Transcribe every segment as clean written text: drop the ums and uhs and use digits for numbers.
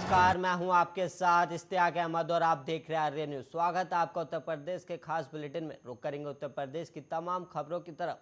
नमस्कार, मैं हूं आपके साथ इश्तियाक अहमद और आप देख रहे हैं आर्य न्यूज। स्वागत है आपका उत्तर प्रदेश के खास बुलेटिन में। रुक करेंगे उत्तर प्रदेश की तमाम खबरों की तरफ।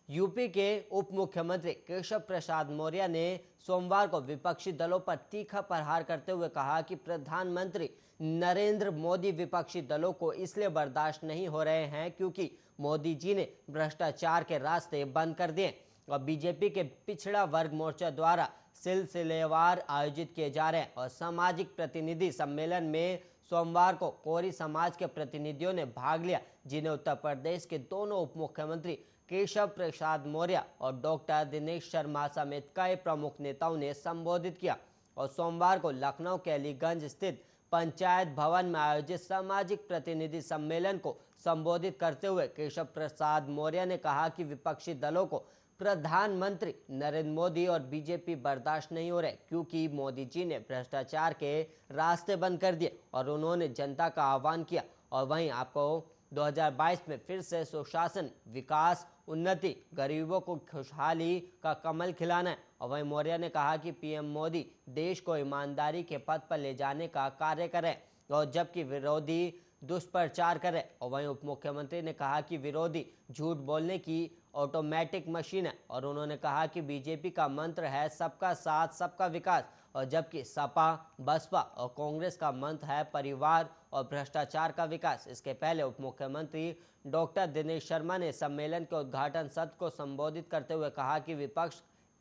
यूपी के उप मुख्यमंत्री केशव प्रसाद मौर्य ने सोमवार को विपक्षी दलों पर तीखा प्रहार करते हुए कहा कि प्रधानमंत्री नरेंद्र मोदी विपक्षी दलों को इसलिए बर्दाश्त नहीं हो रहे हैं क्योंकि मोदी जी ने भ्रष्टाचार के रास्ते बंद कर दिए और बीजेपी के पिछड़ा वर्ग मोर्चा द्वारा सिलसिलेवार आयोजित किए जा रहे हैं और सामाजिक प्रतिनिधि सम्मेलन में सोमवार को कोरी समाज के प्रतिनिधियों ने भाग लिया, जिन्हें उत्तर प्रदेश के दोनों उप मुख्यमंत्री केशव प्रसाद मौर्य और डॉक्टर दिनेश शर्मा समेत कई प्रमुख नेताओं ने संबोधित किया। और सोमवार को लखनऊ के अलीगंज स्थित पंचायत भवन में आयोजित सामाजिक प्रतिनिधि सम्मेलन को संबोधित करते हुए केशव प्रसाद मौर्य ने कहा कि विपक्षी दलों को प्रधानमंत्री नरेंद्र मोदी और बीजेपी बर्दाश्त नहीं हो रहे क्योंकि मोदी जी ने भ्रष्टाचार के रास्ते बंद कर दिए और उन्होंने जनता का आह्वान किया। और वहीं आपको 2022 में फिर से सुशासन, विकास, उन्नति, गरीबों को खुशहाली का कमल खिलाना है। और वहीं मौर्य ने कहा कि पीएम मोदी देश को ईमानदारी के पथ पर ले जाने का कार्य करें और जबकि विरोधी दुष्प्रचार करें। और वहीं उप मुख्यमंत्री ने कहा कि विरोधी झूठ बोलने की ऑटोमेटिक मशीन है और उन्होंने कहा कि बीजेपी का मंत्र है सबका साथ सबका विकास और जबकि सपा, बसपा और कांग्रेस का मंत्र है परिवार और भ्रष्टाचार का विकास। इसके पहले उप मुख्यमंत्री डॉक्टर दिनेश शर्मा ने सम्मेलन के उद्घाटन सत्र को संबोधित करते हुए कहा कि विपक्ष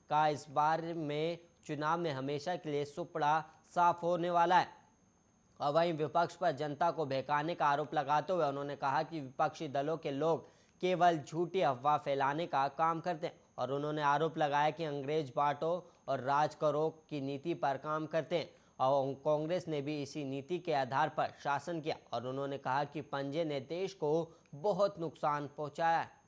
का इस बार में चुनाव में हमेशा के लिए सुपड़ा साफ होने वाला है। और वहीं विपक्ष पर जनता को बहकाने का आरोप लगाते हुए उन्होंने कहा कि विपक्षी दलों के लोग केवल झूठी अफवाह फैलाने का काम करते हैं और उन्होंने आरोप लगाया कि अंग्रेज बांटो और राज करो की नीति पर काम करते हैं और कांग्रेस ने भी इसी नीति के आधार पर शासन किया। और उन्होंने कहा कि पंजे ने देश को बहुत नुकसान पहुंचाया है।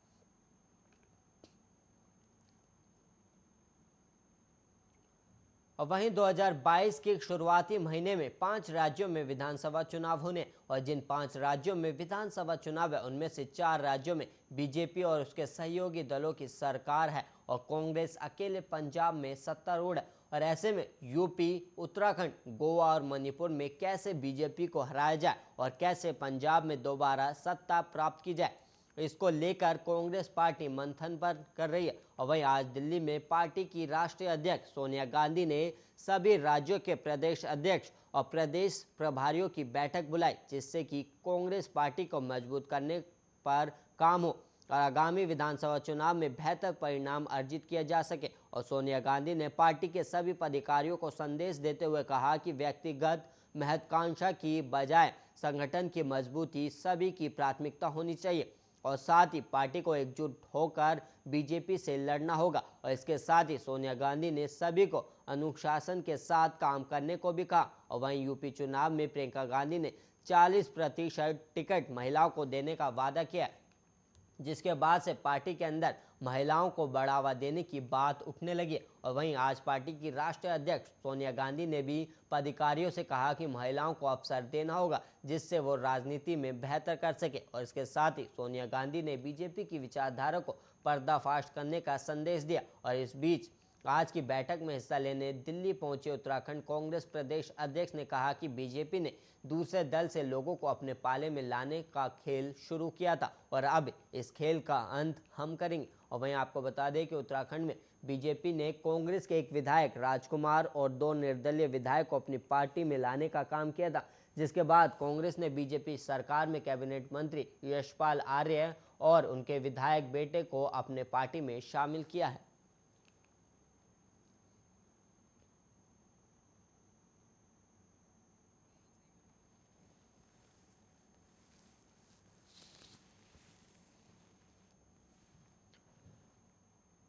और वहीं 2022 के शुरुआती महीने में 5 राज्यों में विधानसभा चुनाव होने और जिन 5 राज्यों में विधानसभा चुनाव है उनमें से 4 राज्यों में बीजेपी और उसके सहयोगी दलों की सरकार है और कांग्रेस अकेले पंजाब में सत्तारूढ़ है। और ऐसे में यूपी, उत्तराखंड, गोवा और मणिपुर में कैसे बीजेपी को हराया जाए और कैसे पंजाब में दोबारा सत्ता प्राप्त की जाए, इसको लेकर कांग्रेस पार्टी मंथन पर कर रही है। और वहीं आज दिल्ली में पार्टी की राष्ट्रीय अध्यक्ष सोनिया गांधी ने सभी राज्यों के प्रदेश अध्यक्ष और प्रदेश प्रभारियों की बैठक बुलाई, जिससे कि कांग्रेस पार्टी को मजबूत करने पर काम हो और आगामी विधानसभा चुनाव में बेहतर परिणाम अर्जित किया जा सके। और सोनिया गांधी ने पार्टी के सभी पदाधिकारियों को संदेश देते हुए कहा कि व्यक्तिगत महत्वाकांक्षा की बजाय संगठन की मजबूती सभी की प्राथमिकता होनी चाहिए और साथ ही पार्टी को एकजुट होकर बीजेपी से लड़ना होगा। और इसके साथ ही सोनिया गांधी ने सभी को अनुशासन के साथ काम करने को भी कहा। और वहीं यूपी चुनाव में प्रियंका गांधी ने 40% टिकट महिलाओं को देने का वादा किया, जिसके बाद से पार्टी के अंदर महिलाओं को बढ़ावा देने की बात उठने लगी। और वहीं आज पार्टी की राष्ट्रीय अध्यक्ष सोनिया गांधी ने भी पदाधिकारियों से कहा कि महिलाओं को अवसर देना होगा जिससे वो राजनीति में बेहतर कर सके। और इसके साथ ही सोनिया गांधी ने बीजेपी की विचारधारा को पर्दाफाश करने का संदेश दिया। और इस बीच आज की बैठक में हिस्सा लेने दिल्ली पहुंचे उत्तराखंड कांग्रेस प्रदेश अध्यक्ष ने कहा कि बीजेपी ने दूसरे दल से लोगों को अपने पाले में लाने का खेल शुरू किया था और अब इस खेल का अंत हम करेंगे। और वहीं आपको बता दें कि उत्तराखंड में बीजेपी ने कांग्रेस के एक विधायक राजकुमार और 2 निर्दलीय विधायक को अपनी पार्टी में लाने का काम किया था, जिसके बाद कांग्रेस ने बीजेपी सरकार में कैबिनेट मंत्री यशपाल आर्य और उनके विधायक बेटे को अपने पार्टी में शामिल किया है।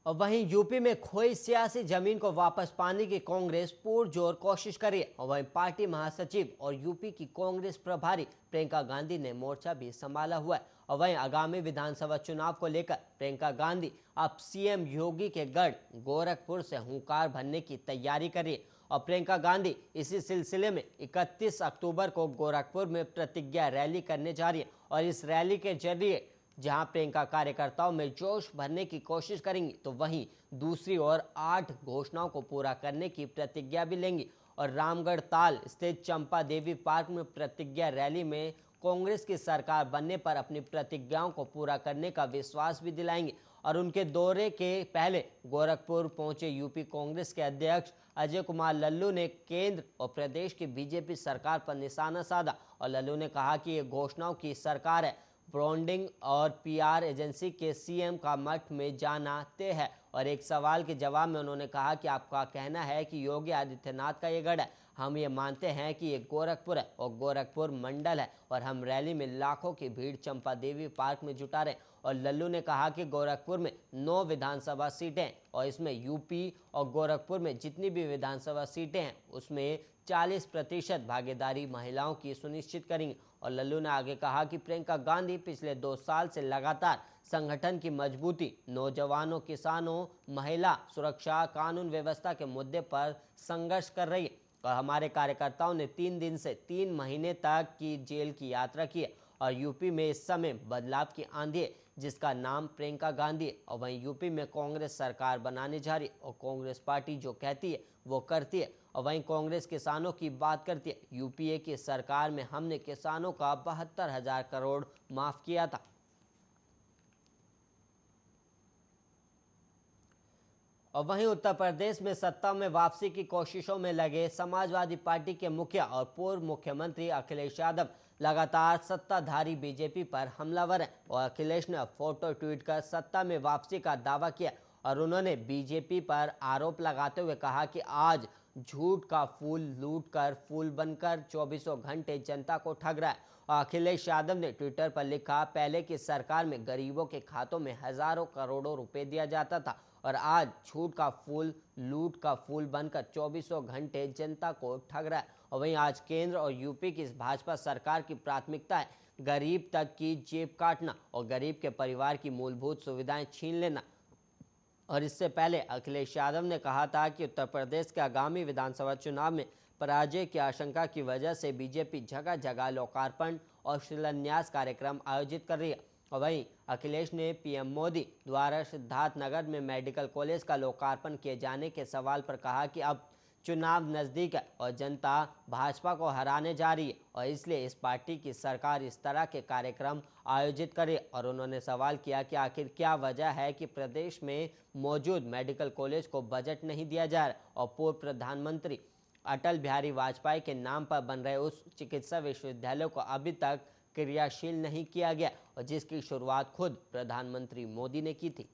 और वहीं यूपी में खोई सियासी जमीन को वापस पाने की कांग्रेस पुरजोर कोशिश कर रही है। और वहीं पार्टी महासचिव और यूपी की कांग्रेस प्रभारी प्रियंका गांधी ने मोर्चा भी संभाला हुआ है। और वहीं आगामी विधानसभा चुनाव को लेकर प्रियंका गांधी अब सीएम योगी के गढ़ गोरखपुर से हुंकार भरने की तैयारी कर रही है। और प्रियंका गांधी इसी सिलसिले में 31 अक्टूबर को गोरखपुर में प्रतिज्ञा रैली करने जा रही है और इस रैली के जरिए जहां प्रियंका कार्यकर्ताओं में जोश भरने की कोशिश करेंगी तो वहीं दूसरी ओर 8 घोषणाओं को पूरा करने की प्रतिज्ञा भी लेंगी। और रामगढ़ ताल स्थित चंपा देवी पार्क में प्रतिज्ञा रैली में कांग्रेस की सरकार बनने पर अपनी प्रतिज्ञाओं को पूरा करने का विश्वास भी दिलाएंगे। और उनके दौरे के पहले गोरखपुर पहुंचे यूपी कांग्रेस के अध्यक्ष अजय कुमार लल्लू ने केंद्र और प्रदेश की बीजेपी सरकार पर निशाना साधा और लल्लू ने कहा कि ये घोषणाओं की सरकार है, ब्रांडिंग और पीआर एजेंसी के सीएम का मठ में जाना तय है। और एक सवाल के जवाब में उन्होंने कहा कि आपका कहना है कि योगी आदित्यनाथ का ये गढ़ है, हम ये मानते हैं कि ये गोरखपुर है और गोरखपुर मंडल है और हम रैली में लाखों की भीड़ चंपा देवी पार्क में जुटा रहे। और लल्लू ने कहा कि गोरखपुर में 9 विधानसभा सीटें हैं और इसमें यूपी और गोरखपुर में जितनी भी विधानसभा सीटें हैं उसमें 40% भागीदारी महिलाओं की सुनिश्चित करेंगे। और लल्लू ने आगे कहा कि प्रियंका गांधी पिछले 2 साल से लगातार संगठन की मजबूती, नौजवानों, किसानों, महिला सुरक्षा, कानून व्यवस्था के मुद्दे पर संघर्ष कर रही है। और हमारे कार्यकर्ताओं ने 3 दिन से 3 महीने तक की जेल की यात्रा की है और यूपी में इस समय बदलाव की आंधी है जिसका नाम प्रियंका गांधी है। और वहीं यूपी में कांग्रेस सरकार बनाने जा रही है और कांग्रेस पार्टी जो कहती है वो करती है। और वहीं कांग्रेस किसानों की बात करती है। यूपीए की सरकार में हमने किसानों का 72,000 करोड़ माफ किया था। और वहीं उत्तर प्रदेश में सत्ता में वापसी की कोशिशों में लगे समाजवादी पार्टी के मुखिया और पूर्व मुख्यमंत्री अखिलेश यादव लगातार सत्ताधारी बीजेपी पर हमलावर हैं। और अखिलेश ने फोटो ट्वीट कर सत्ता में वापसी का दावा किया और उन्होंने बीजेपी पर आरोप लगाते हुए कहा कि आज झूठ का फूल लूट कर फूल बनकर 24 घंटे जनता को ठग रहा है। और अखिलेश यादव ने ट्विटर पर लिखा, पहले की सरकार में गरीबों के खातों में हजारों करोड़ों रुपए दिया जाता था और आज झूठ का फूल लूट का फूल बनकर 24 घंटे जनता को ठग रहा है। और वहीं आज केंद्र और यूपी की इस भाजपा सरकार की प्राथमिकता है गरीब तक की जेब काटना और गरीब के परिवार की मूलभूत सुविधाएं छीन लेना। और इससे पहले अखिलेश यादव ने कहा था कि उत्तर प्रदेश के आगामी विधानसभा चुनाव में पराजय की आशंका की वजह से बीजेपी जगह जगह लोकार्पण और शिलान्यास कार्यक्रम आयोजित कर रही है। और वहीं अखिलेश ने पीएम मोदी द्वारा सिद्धार्थनगर में मेडिकल कॉलेज का लोकार्पण किए जाने के सवाल पर कहा कि अब चुनाव नजदीक है और जनता भाजपा को हराने जा रही है और इसलिए इस पार्टी की सरकार इस तरह के कार्यक्रम आयोजित करे। और उन्होंने सवाल किया कि आखिर क्या वजह है कि प्रदेश में मौजूद मेडिकल कॉलेज को बजट नहीं दिया जा रहा और पूर्व प्रधानमंत्री अटल बिहारी वाजपेयी के नाम पर बन रहे उस चिकित्सा विश्वविद्यालय को अभी तक क्रियाशील नहीं किया गया और जिसकी शुरुआत खुद प्रधानमंत्री मोदी ने की थी।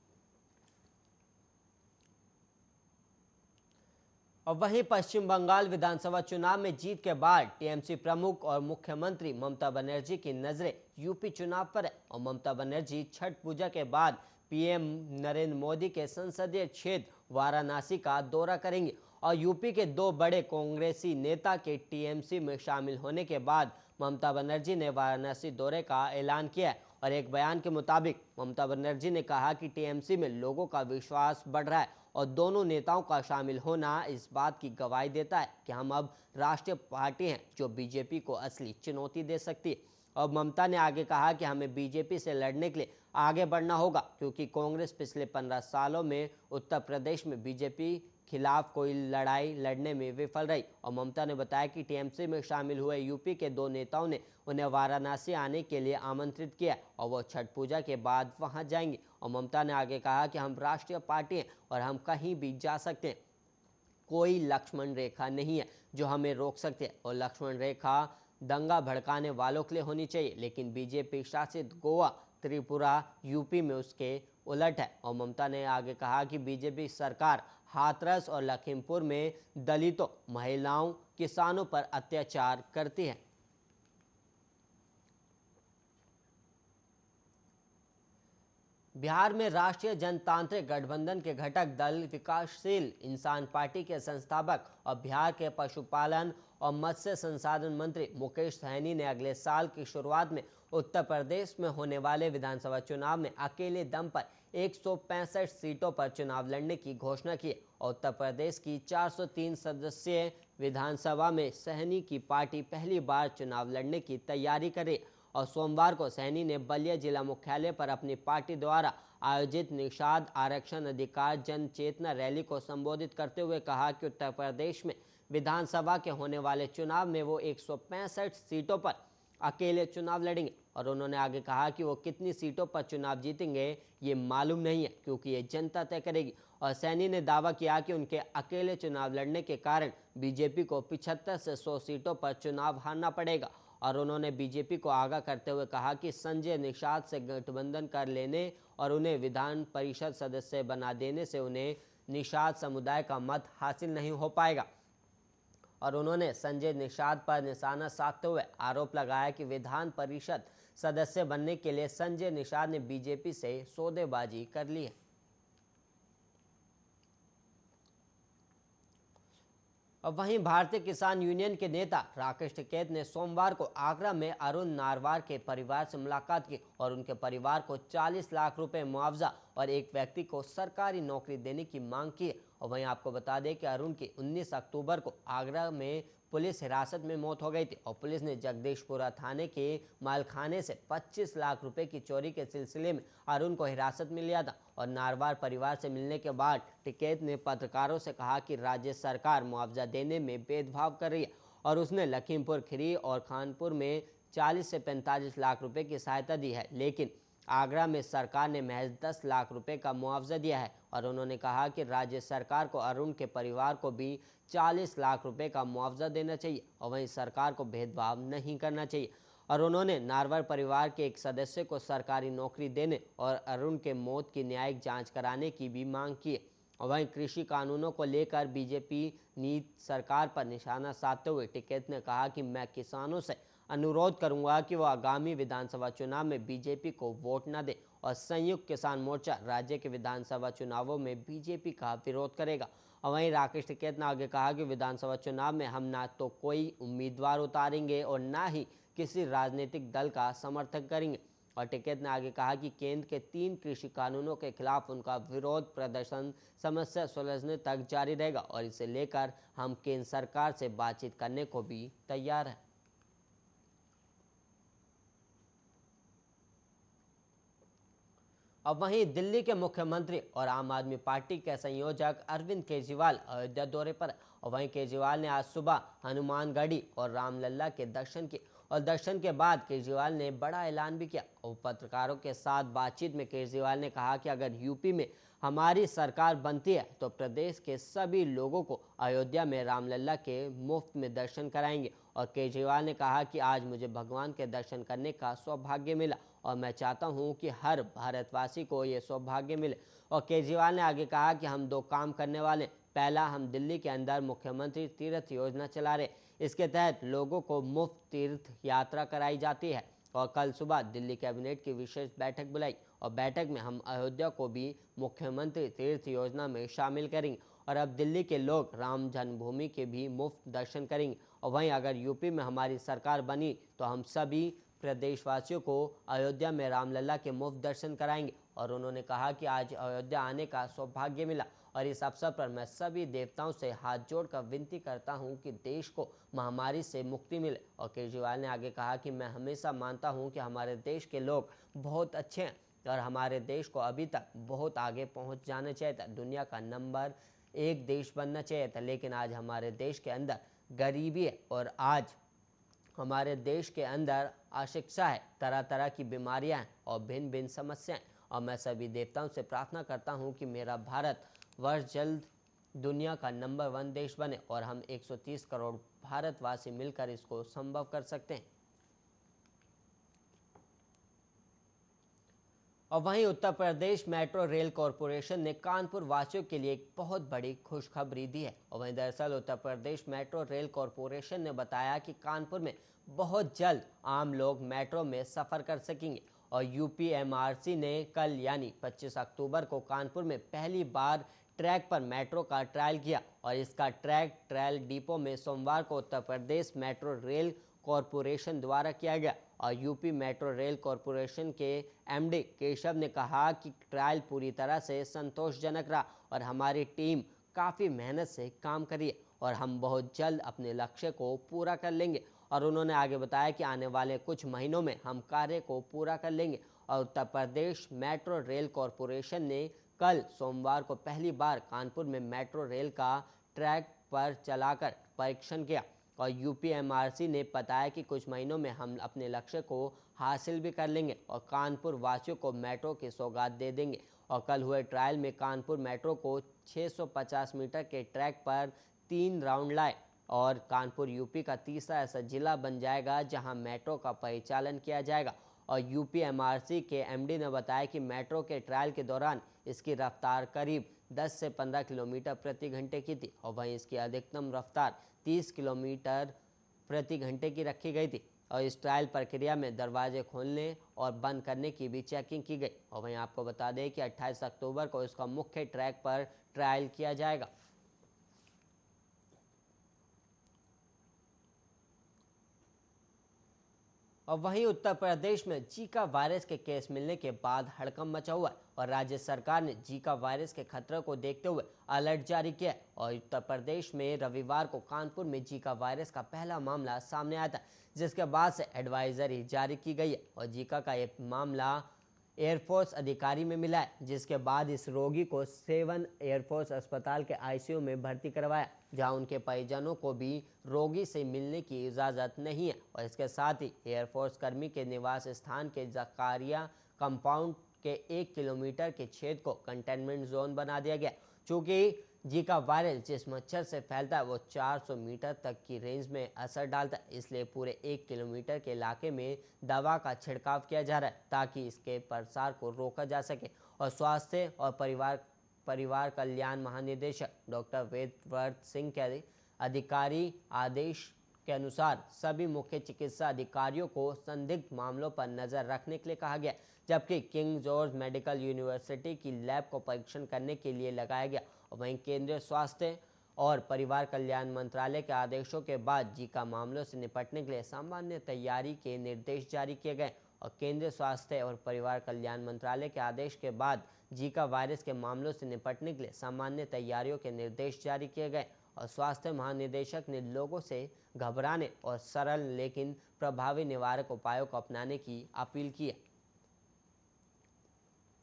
और वहीं पश्चिम बंगाल विधानसभा चुनाव में जीत के बाद टीएमसी प्रमुख और मुख्यमंत्री ममता बनर्जी की नजरें यूपी चुनाव पर है। और ममता बनर्जी छठ पूजा के बाद पीएम नरेंद्र मोदी के संसदीय क्षेत्र वाराणसी का दौरा करेंगे। और यूपी के 2 बड़े कांग्रेसी नेता के टीएमसी में शामिल होने के बाद ममता बनर्जी ने वाराणसी दौरे का ऐलान किया है। और एक बयान के मुताबिक ममता बनर्जी ने कहा कि टीएमसी में लोगों का विश्वास बढ़ रहा है और दोनों नेताओं का शामिल होना इस बात की गवाही देता है कि हम अब राष्ट्रीय पार्टी हैं जो बीजेपी को असली चुनौती दे सकती है। और ममता ने आगे कहा कि हमें बीजेपी से लड़ने के लिए आगे बढ़ना होगा क्योंकि कांग्रेस पिछले 15 सालों में उत्तर प्रदेश में बीजेपी खिलाफ कोई लड़ाई लड़ने में विफल रही। और ममता ने बताया कि टीएमसी में शामिल हुए यूपी के 2 नेताओं ने उन्हें वाराणसी आने के लिए आमंत्रित किया और वो छठ पूजा के बाद वहां जाएंगे। और ममता ने आगे कहा कि हम राष्ट्रीय पार्टी हैं और हम कहीं भी जा सकते हैं, कोई लक्ष्मण रेखा नहीं है जो हमें रोक सकते हैं। और लक्ष्मण रेखा दंगा भड़काने वालों के लिए होनी चाहिए, लेकिन बीजेपी शासित गोवा, त्रिपुरा, यूपी में उसके उलट है। और ममता ने आगे कहा कि बीजेपी सरकार हाथरस और लखीमपुर में दलितों, महिलाओं, किसानों पर अत्याचार करती है। बिहार में राष्ट्रीय जनतांत्रिक गठबंधन के घटक दल विकासशील इंसान पार्टी के संस्थापक और बिहार के पशुपालन और मत्स्य संसाधन मंत्री मुकेश सहनी ने अगले साल की शुरुआत में उत्तर प्रदेश में होने वाले विधानसभा चुनाव में अकेले दम पर 165 सीटों पर चुनाव लड़ने की घोषणा की और उत्तर प्रदेश की 403 सदस्यीय विधानसभा में सहनी की पार्टी पहली बार चुनाव लड़ने की तैयारी करे। और सोमवार को सहनी ने बलिया जिला मुख्यालय पर अपनी पार्टी द्वारा आयोजित निषाद आरक्षण अधिकार जन चेतना रैली को संबोधित करते हुए कहा कि उत्तर प्रदेश में विधानसभा के होने वाले चुनाव में वो 165 सीटों पर अकेले चुनाव लड़ेंगे। और उन्होंने आगे कहा कि वो कितनी सीटों पर चुनाव जीतेंगे ये मालूम नहीं है, क्योंकि ये जनता तय करेगी। और सैनी ने दावा किया कि उनके अकेले चुनाव लड़ने के कारण बीजेपी को 75 से 100 सीटों पर चुनाव हारना पड़ेगा। और उन्होंने बीजेपी को आगाह करते हुए कहा कि संजय निषाद से गठबंधन कर लेने और उन्हें विधान परिषद सदस्य बना देने से उन्हें निषाद समुदाय का मत हासिल नहीं हो पाएगा। और उन्होंने संजय निषाद पर निशाना साधते हुए आरोप लगाया कि विधान परिषद सदस्य बनने के लिए संजय निषाद ने बीजेपी से सौदेबाजी कर ली है। और वहीं भारतीय किसान यूनियन के नेता राकेश टिकैत ने सोमवार को आगरा में अरुण नारवार के परिवार से मुलाकात की और उनके परिवार को 40 लाख रुपए मुआवजा और एक व्यक्ति को सरकारी नौकरी देने की मांग की है। और वहीं आपको बता दें कि अरुण की 19 अक्टूबर को आगरा में पुलिस हिरासत में मौत हो गई थी और पुलिस ने जगदीशपुरा थाने के मालखाने से 25 लाख रुपए की चोरी के सिलसिले में अरुण को हिरासत में लिया था। और नारवार परिवार से मिलने के बाद टिकैत ने पत्रकारों से कहा कि राज्य सरकार मुआवजा देने में भेदभाव कर रही है और उसने लखीमपुर खीरी और कानपुर में 40 से 45 लाख रुपए की सहायता दी है, लेकिन आगरा में सरकार ने महज 10 लाख रुपए का मुआवजा दिया है। और उन्होंने कहा कि राज्य सरकार को अरुण के परिवार को भी 40 लाख रुपए का मुआवजा देना चाहिए और वहीं सरकार को भेदभाव नहीं करना चाहिए। और उन्होंने नारवर परिवार के एक सदस्य को सरकारी नौकरी देने और अरुण के मौत की न्यायिक जांच कराने की भी मांग की है। और वहीं कृषि कानूनों को लेकर बीजेपी नीति सरकार पर निशाना साधते हुए टिकैत ने कहा कि मैं किसानों से अनुरोध करूंगा कि वो आगामी विधानसभा चुनाव में बीजेपी को वोट न दे और संयुक्त किसान मोर्चा राज्य के विधानसभा चुनावों में बीजेपी का विरोध करेगा। और वहीं राकेश टिकैत ने आगे कहा कि विधानसभा चुनाव में हम ना तो कोई उम्मीदवार उतारेंगे और ना ही किसी राजनीतिक दल का समर्थन करेंगे। और टिकैत ने आगे कहा कि केंद्र के 3 कृषि कानूनों के खिलाफ उनका विरोध प्रदर्शन समस्या सुलझने तक जारी रहेगा और इसे लेकर हम केंद्र सरकार से बातचीत करने को भी तैयार हैं। अब वहीं दिल्ली के मुख्यमंत्री और आम आदमी पार्टी के संयोजक अरविंद केजरीवाल अयोध्या दौरे पर। और वहीं केजरीवाल ने आज सुबह हनुमानगढ़ी और रामलला के दर्शन किए और दर्शन के बाद केजरीवाल ने बड़ा ऐलान भी किया। और पत्रकारों के साथ बातचीत में केजरीवाल ने कहा कि अगर यूपी में हमारी सरकार बनती है तो प्रदेश के सभी लोगों को अयोध्या में रामलला के मुफ्त में दर्शन कराएंगे। और केजरीवाल ने कहा कि आज मुझे भगवान के दर्शन करने का सौभाग्य मिला और मैं चाहता हूं कि हर भारतवासी को ये सौभाग्य मिले। और केजरीवाल ने आगे कहा कि हम 2 काम करने वाले, पहला हम दिल्ली के अंदर मुख्यमंत्री तीर्थ योजना चला रहे, इसके तहत लोगों को मुफ्त तीर्थ यात्रा कराई जाती है। और कल सुबह दिल्ली कैबिनेट की विशेष बैठक बुलाई और बैठक में हम अयोध्या को भी मुख्यमंत्री तीर्थ योजना में शामिल करेंगे और अब दिल्ली के लोग राम जन्मभूमि के भी मुफ्त दर्शन करेंगे। और वहीं अगर यूपी में हमारी सरकार बनी तो हम सभी प्रदेशवासियों को अयोध्या में रामलला के मुफ्त दर्शन कराएंगे। और उन्होंने कहा कि आज अयोध्या आने का सौभाग्य मिला और इस अवसर पर मैं सभी देवताओं से हाथ जोड़कर विनती करता हूं कि देश को महामारी से मुक्ति मिले। और केजरीवाल ने आगे कहा कि मैं हमेशा मानता हूं कि हमारे देश के लोग बहुत अच्छे हैं और हमारे देश को अभी तक बहुत आगे पहुंच जाना चाहिए था, दुनिया का नंबर 1 देश बनना चाहिए था, लेकिन आज हमारे देश के अंदर गरीबी है और आज हमारे देश के अंदर अशिक्षा है, तरह तरह की बीमारियां हैं और भिन्न भिन्न समस्याएं। और मैं सभी देवताओं से प्रार्थना करता हूं कि मेरा भारत वर्ष जल्द दुनिया का नंबर 1 देश बने और हम 130 करोड़ भारतवासी मिलकर इसको संभव कर सकते हैं। और वहीं Uttar Pradesh metro rail corporation ने कानपुर वासियों के लिए एक बहुत बड़ी खुशखबरी दी है। और वहीं दरअसल Uttar Pradesh metro rail corporation ने बताया कि कानपुर में बहुत जल्द आम लोग मेट्रो में सफर कर सकेंगे। और यूपीएमआरसी ने कल यानी 25 अक्टूबर को कानपुर में पहली बार ट्रैक पर मेट्रो का ट्रायल किया और इसका ट्रायल डिपो में सोमवार को Uttar Pradesh metro rail corporation द्वारा किया गया। और यूपी मेट्रो रेल कॉरपोरेशन के एमडी केशव ने कहा कि ट्रायल पूरी तरह से संतोषजनक रहा और हमारी टीम काफ़ी मेहनत से काम करी है और हम बहुत जल्द अपने लक्ष्य को पूरा कर लेंगे। और उन्होंने आगे बताया कि आने वाले कुछ महीनों में हम कार्य को पूरा कर लेंगे। और Uttar Pradesh metro rail corporation ने कल सोमवार को पहली बार कानपुर में मेट्रो रेल का ट्रैक पर चलाकर परीक्षण किया और यूपीएमआरसी ने बताया कि कुछ महीनों में हम अपने लक्ष्य को हासिल भी कर लेंगे और कानपुर वासियों को मेट्रो की सौगात दे देंगे। और कल हुए ट्रायल में कानपुर मेट्रो को 650 मीटर के ट्रैक पर 3 राउंड लाए और कानपुर यूपी का तीसरा ऐसा जिला बन जाएगा जहां मेट्रो का परिचालन किया जाएगा। और यूपीएमआरसी के एमडी ने बताया कि मेट्रो के ट्रायल के दौरान इसकी रफ्तार करीब 10 से 15 किलोमीटर प्रति घंटे की थी और वहीं इसकी अधिकतम रफ्तार 30 किलोमीटर प्रति घंटे की रखी गई थी। और इस ट्रायल प्रक्रिया में दरवाजे खोलने और बंद करने की भी चेकिंग की गई। और वहीं आपको बता दें कि 28 अक्टूबर को इसका मुख्य ट्रैक पर ट्रायल किया जाएगा। और वहीं उत्तर प्रदेश में जीका वायरस के केस मिलने के बाद हड़कंप मचा हुआ है और राज्य सरकार ने जीका वायरस के खतरे को देखते हुए अलर्ट जारी किया है। और उत्तर प्रदेश में रविवार को कानपुर में जीका वायरस का पहला मामला सामने आया था, जिसके बाद से एडवाइजरी जारी की गई है। और जीका का ये मामला एयरफोर्स अधिकारी में मिला है, जिसके बाद इस रोगी को 7 एयरफोर्स अस्पताल के आईसीयू में भर्ती करवाया, जहां उनके परिजनों को भी रोगी से मिलने की इजाज़त नहीं है। और इसके साथ ही एयरफोर्स कर्मी के निवास स्थान के जकारिया कंपाउंड के 1 किलोमीटर के क्षेत्र को कंटेनमेंट जोन बना दिया गया। चूँकि जीका वायरस जिस मच्छर से फैलता है वो 400 मीटर तक की रेंज में असर डालता है, इसलिए पूरे 1 किलोमीटर के इलाके में दवा का छिड़काव किया जा रहा है ताकि इसके प्रसार को रोका जा सके। और स्वास्थ्य और परिवार कल्याण महानिदेशक डॉक्टर वेदव्रत सिंह के अधिकारी आदेश के अनुसार सभी मुख्य चिकित्सा अधिकारियों को संदिग्ध मामलों पर नजर रखने के लिए कहा गया, जबकि किंग जॉर्ज मेडिकल यूनिवर्सिटी की लैब को परीक्षण करने के लिए लगाया गया। और वहीं केंद्रीय स्वास्थ्य और परिवार कल्याण मंत्रालय के आदेशों के बाद जीका मामलों से निपटने के लिए सामान्य तैयारी के निर्देश जारी किए गए। और केंद्रीय स्वास्थ्य और परिवार कल्याण मंत्रालय के आदेश के बाद जीका वायरस के मामलों से निपटने के लिए सामान्य तैयारियों के निर्देश जारी किए गए। और स्वास्थ्य महानिदेशक ने लोगों से घबराने और सरल लेकिन प्रभावी निवारक उपायों को अपनाने की अपील की है।